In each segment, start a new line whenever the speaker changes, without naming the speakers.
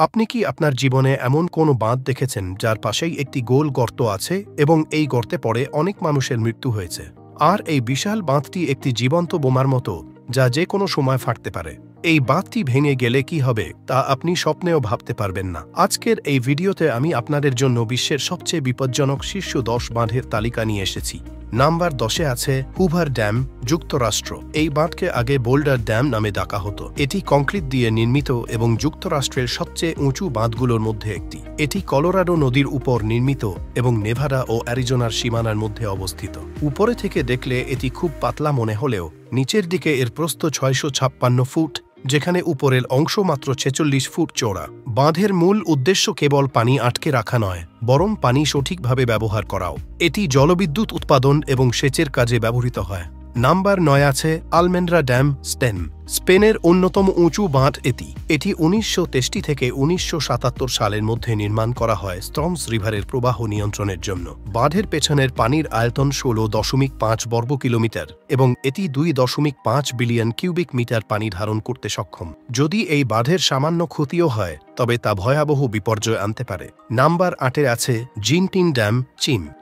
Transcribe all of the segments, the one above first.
আপনি কি আপনার জীবনে এমন কোনো বাঁধ দেখেছেন যার পাশেই একটি গোল গর্ত আছে এবং এই গর্তে পড়ে অনেক মানুষের মৃত্যু হয়েছে? আর এই বিশাল বাঁধটি একটি জীবন্ত বোমার মতো, যা যে কোনো সময় ফাটতে পারে। এই বাঁধটি ভেঙে গেলে কি হবে তা আপনি স্বপ্নেও ভাবতে পারবেন না। আজকের এই ভিডিওতে আমি আপনাদের জন্য বিশ্বের সবচেয়ে বিপজ্জনক শীর্ষ 10 বাঁধের তালিকা নিয়ে এসেছি। নাম্বার 10-এ আছে হুভার ড্যাম, যুক্তরাষ্ট্র। এই বাঁধকে আগে বোল্ডার ড্যাম নামে ডাকা হতো। এটি কংক্রিট দিয়ে নির্মিত এবং যুক্তরাষ্ট্রের সবচেয়ে উঁচু বাঁধগুলোর মধ্যে একটি। এটি কলোরাডো নদীর উপর নির্মিত এবং নেভাডা ও অ্যারিজোনার সীমানার মধ্যে অবস্থিত। উপরে থেকে দেখলে এটি খুব পাতলা মনে হলেও নিচের দিকে এর প্রস্থ 656 ফুট, যেখানে উপরের অংশ মাত্র 46 ফুট চওড়া। বাঁধের মূল উদ্দেশ্য কেবল পানি আটকে রাখা নয়, বরং পানি সঠিকভাবে ব্যবহার করাও। এটি জলবিদ্যুৎ উৎপাদন এবং সেচের কাজে ব্যবহৃত হয়। নাম্বার 9 আছে আলমেন্ড্রা ড্যাম, স্পেনের অন্যতম উঁচু বাঁধ এটি। এটি 1963 থেকে 1977 সালের মধ্যে নির্মাণ করা হয় স্ট্রমস রিভারের প্রবাহ নিয়ন্ত্রণের জন্য। বাঁধের পেছনের পানির আয়তন 16.5 বর্গ কিলোমিটার এবং এটি 2.5 বিলিয়ন কিউবিক মিটার পানি ধারণ করতে সক্ষম। যদি এই বাঁধের সামান্য ক্ষতিও হয়, তবে তা ভয়াবহ বিপর্যয় আনতে পারে। নাম্বার 8-এ আছে জিনটিং ড্যাম,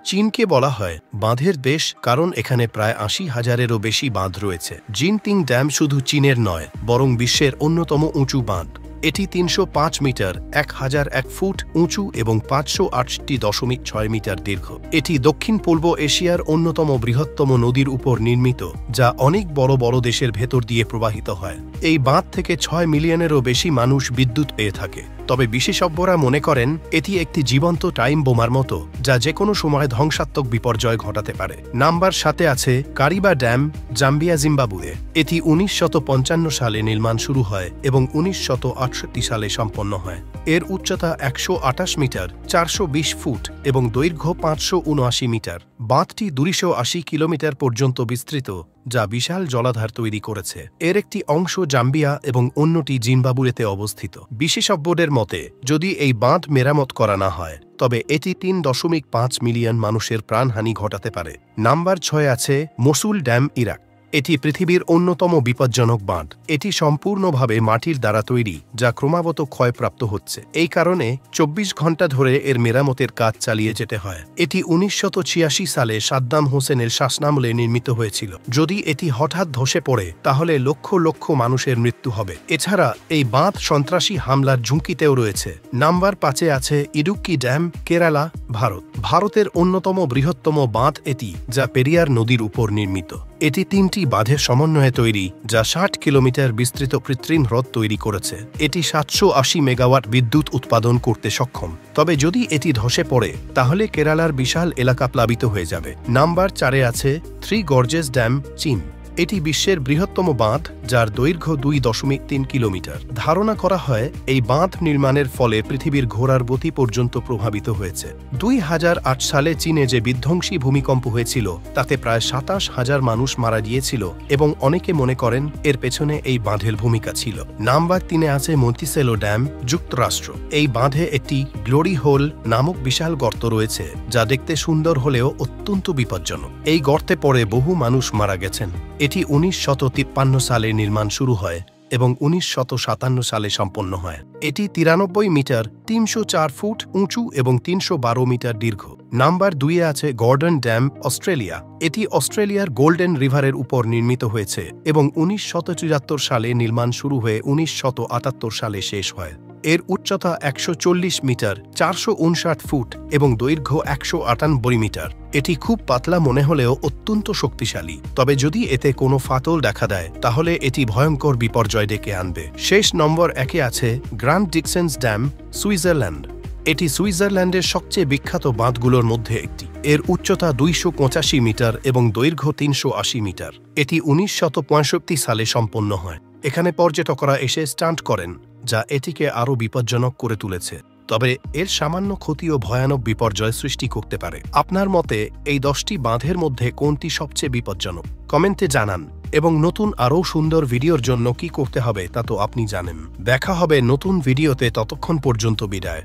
চীনকে বলা হয় বাঁধের দেশ, কারণ এখানে প্রায় 80,000-এরও বেশি বাঁধ রয়েছে। জিনটিং ড্যাম শুধু চীনের নয়, বরং বিশ্বের অন্যতম উঁচু বাঁধ। এটি 305 মিটার, 1001 ফুট উঁচু এবং 568.6 মিটার দীর্ঘ। এটি দক্ষিণ পূর্ব এশিয়ার অন্যতম বৃহত্তম নদীর উপর নির্মিত, যা অনেক বড় বড় দেশের ভেতর দিয়ে প্রবাহিত হয়। এই বাঁধ থেকে 6 মিলিয়নেরও বেশি মানুষ বিদ্যুৎ পেয়ে থাকে। তবে বিশেষজ্ঞরা মনে করেন এটি একটি জীবন্ত টাইম বোমার মতো, যা যে কোনো সময় ধ্বংসাত্মক বিপর্যয় ঘটাতে পারে। নাম্বার 7-এ আছে কারিবা ড্যাম, জাম্বিয়া, জিম্বাবুয়ে। এটি 1955 সালে নির্মাণ শুরু হয় এবং 1968 সালে সম্পন্ন হয়। এর উচ্চতা 128 মিটার, 420 ফুট এবং দৈর্ঘ্য 579 মিটার। বাঁধটি 280 কিলোমিটার পর্যন্ত বিস্তৃত, যা বিশাল জলাধার তৈরি করেছে। এর একটি অংশ জাম্বিয়া এবং অন্যটি জিম্বাবুয়েতে অবস্থিত। বিশেষজ্ঞদের মতে, যদি এই বাঁধ মেরামত করা না হয়, তবে এটি 3.5 মিলিয়ন মানুষের প্রাণহানি ঘটাতে পারে। নাম্বার 6-এ আছে মসুল ড্যাম, ইরাক। এটি পৃথিবীর অন্যতম বিপজ্জনক বাঁধ। এটি সম্পূর্ণভাবে মাটির দ্বারা তৈরি, যা ক্রমাগত ক্ষয়প্রাপ্ত হচ্ছে। এই কারণে 24 ঘন্টা ধরে এর মেরামতের কাজ চালিয়ে যেতে হয়। এটি 1986 সালে সাদ্দাম হোসেনের শাসনামলে নির্মিত হয়েছিল। যদি এটি হঠাৎ ধসে পড়ে, তাহলে লক্ষ লক্ষ মানুষের মৃত্যু হবে। এছাড়া এই বাঁধ সন্ত্রাসী হামলার ঝুঁকিতেও রয়েছে। নাম্বার 5-এ আছে ইডুক্কি ড্যাম, কেরালা, ভারত। ভারতের অন্যতম বৃহত্তম বাঁধ এটি, যা পেরিয়ার নদীর উপর নির্মিত। এটি 3টি বাঁধের সমন্বয়ে তৈরি, যা 60 কিলোমিটার বিস্তৃত কৃত্রিম হ্রদ তৈরি করেছে। এটি 780 মেগাওয়াট বিদ্যুৎ উৎপাদন করতে সক্ষম। তবে যদি এটি ধসে পড়ে, তাহলে কেরালার বিশাল এলাকা প্লাবিত হয়ে যাবে। নাম্বার 4-এ আছে থ্রি গর্জেস ড্যাম, চীন। এটি বিশ্বের বৃহত্তম বাঁধ, যার দৈর্ঘ্য 2.3 কিলোমিটার। ধারণা করা হয় এই বাঁধ নির্মাণের ফলে পৃথিবীর ঘোরার গতি পর্যন্ত প্রভাবিত হয়েছে। 2008 সালে চীনে যে বিধ্বংসী ভূমিকম্প হয়েছিল, তাতে প্রায় 27,000 মানুষ মারা গিয়েছিল এবং অনেকে মনে করেন এর পেছনে এই বাঁধের ভূমিকা ছিল। নাম্বার 3-এ আছে মন্টিসেলো ড্যাম, যুক্তরাষ্ট্র। এই বাঁধে একটি গ্লোরি হোল নামক বিশাল গর্ত রয়েছে, যা দেখতে সুন্দর হলেও অত্যন্ত বিপজ্জনক। এই গর্তে পড়ে বহু মানুষ মারা গেছেন। এটি 1953 সালে নির্মাণ শুরু হয় এবং 1957 সালে সম্পন্ন হয়। এটি 93 মিটার, 304 ফুট উঁচু এবং 312 মিটার দীর্ঘ। নাম্বার 2-এ আছে গর্ডন ড্যাম, অস্ট্রেলিয়া। এটি অস্ট্রেলিয়ার গোল্ডেন রিভারের উপর নির্মিত হয়েছে এবং 1973 সালে নির্মাণ শুরু হয়ে 1978 সালে শেষ হয়। এর উচ্চতা 140 মিটার, 459 ফুট এবং দৈর্ঘ্য 198 মিটার। এটি খুব পাতলা মনে হলেও অত্যন্ত শক্তিশালী। তবে যদি এতে কোনো ফাটল দেখা দেয়, তাহলে এটি ভয়ঙ্কর বিপর্যয় ডেকে আনবে। শেষ নম্বর 1-এ আছে গ্র্যান্ড ডিকসেন্স ড্যাম, সুইজারল্যান্ড। এটি সুইজারল্যান্ডের সবচেয়ে বিখ্যাত বাঁধগুলোর মধ্যে একটি। এর উচ্চতা 285 মিটার এবং দৈর্ঘ্য 380 মিটার। এটি 1965 সালে সম্পন্ন হয়। এখানে পর্যটকরা এসে স্টান্ট করেন, যা এটিকে আরও বিপজ্জনক করে তুলেছে। তবে এর সামান্য ক্ষতিও ভয়ানক বিপর্যয় সৃষ্টি করতে পারে। আপনার মতে এই 10টি বাঁধের মধ্যে কোনটি সবচেয়ে বিপজ্জনক? কমেন্টে জানান। এবং নতুন আরও সুন্দর ভিডিওর জন্য কি করতে হবে তা তো আপনি জানেন। দেখা হবে নতুন ভিডিওতে, ততক্ষণ পর্যন্ত বিদায়।